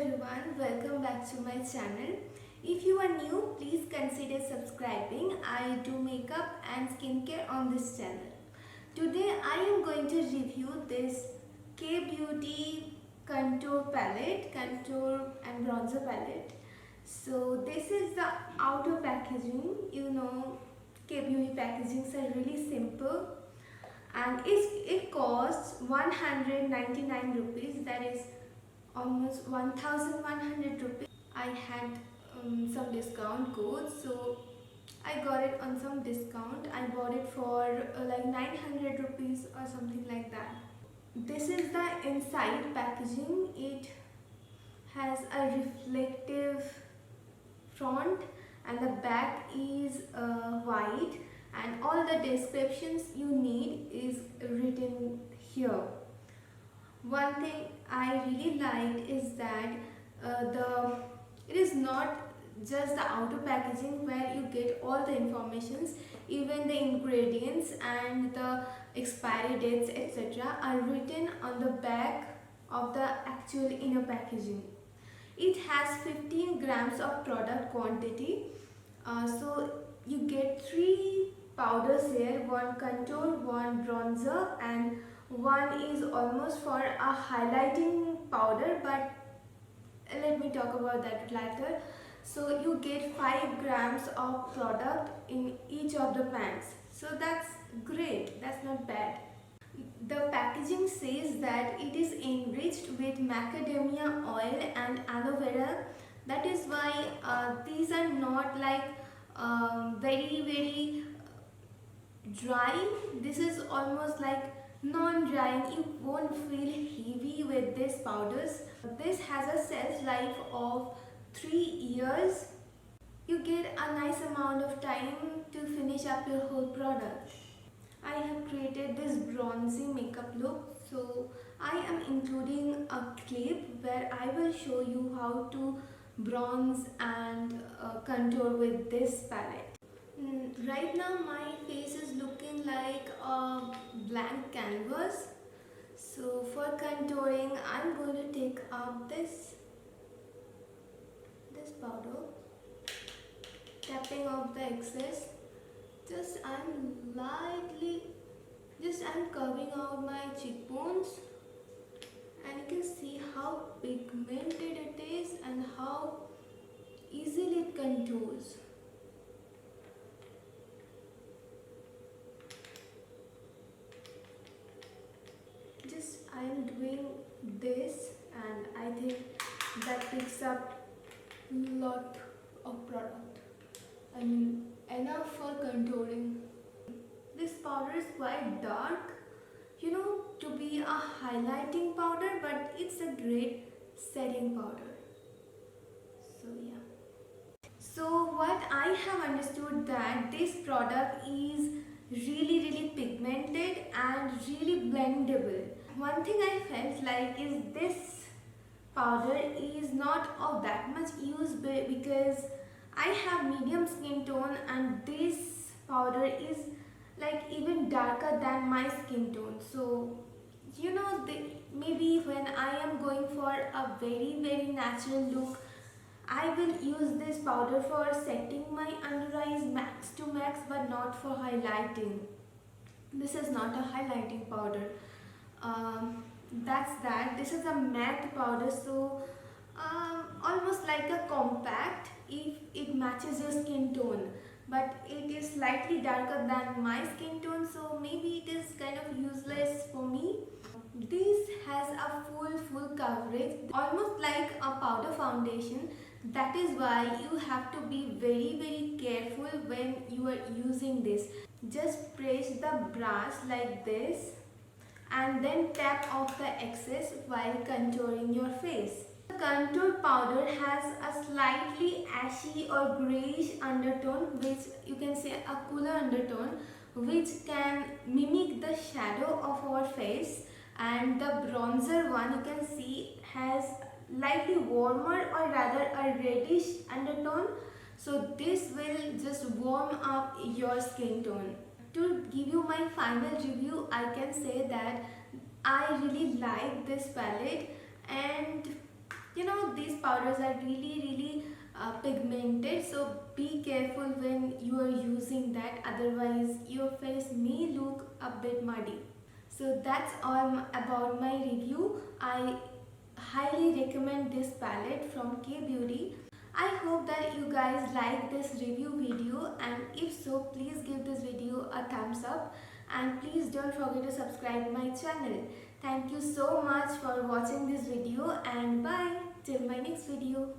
everyone, welcome back to my channel. If you are new, please consider subscribing. I do makeup and skincare on this channel. Today I am going to review this K-Beauty contour palette, contour and bronzer palette. So this is the outer packaging. You know, K-Beauty packagings are really simple and it costs 199 rupees, that is almost 1100 rupees. I had some discount code, so I got it on some discount. I bought it for like 900 rupees or something like that. This is the inside packaging. It has a reflective front and the back is white, and all the descriptions you need is written here. One thing I really liked is that it is not just the outer packaging where you get all the informations. Even the ingredients and the expiry dates etc. are written on the back of the actual inner packaging. It has 15 grams of product quantity. So you get 3 powders here, one contour, one bronzer, and one is almost for a highlighting powder, but let me talk about that later. So you get 5 grams of product in each of the pans. So that's great, that's not bad. The packaging says that it is enriched with macadamia oil and aloe vera. That is why these are not like very dry. This is almost like non-drying. You won't feel heavy with these powders. This has a shelf life of 3 years. You get a nice amount of time to finish up your whole product. I have created this bronzy makeup look, so I am including a clip where I will show you how to bronze and contour with this palette. Right now my face is looking like a blank canvas. So for contouring I'm going to take up this powder, tapping off the excess. I'm curving out my cheekbones, and you can see how pigmented it is and how easily it contours. I am doing this, and I think that picks up lot of product. I mean, enough for contouring. This powder is quite dark, you know, to be a highlighting powder, but it's a great setting powder. So yeah. So what I have understood that this product is really pigmented and really blendable. One thing I felt like is this powder is not of that much use because I have medium skin tone, and this powder is like even darker than my skin tone. So you know, maybe when I am going for a very natural look, I will use this powder for setting my under eyes max to max, but not for highlighting. This is not a highlighting powder. That's that. This is a matte powder, so almost like a compact if it matches your skin tone, but it is slightly darker than my skin tone, so maybe it is kind of useless for me. This has a full coverage, almost like a powder foundation. That is why you have to be very careful when you are using this. Just press the brush like this and then tap off the excess while contouring your face. The contour powder has a slightly ashy or greyish undertone, which you can say a cooler undertone, which can mimic the shadow of our face, and the bronzer one you can see has lightly warmer or rather a reddish undertone, so this will just warm up your skin tone. To give you my final review, I can say that I really like this palette, and you know, this powders are really pigmented, so be careful when you are using that, otherwise your face may look a bit muddy. So that's all about my review. I highly recommend this palette from K Beauty. I hope that you guys like this review video, and if so, please give this video a thumbs up and please don't forget to subscribe my channel. Thank you so much for watching this video, and bye till my next video.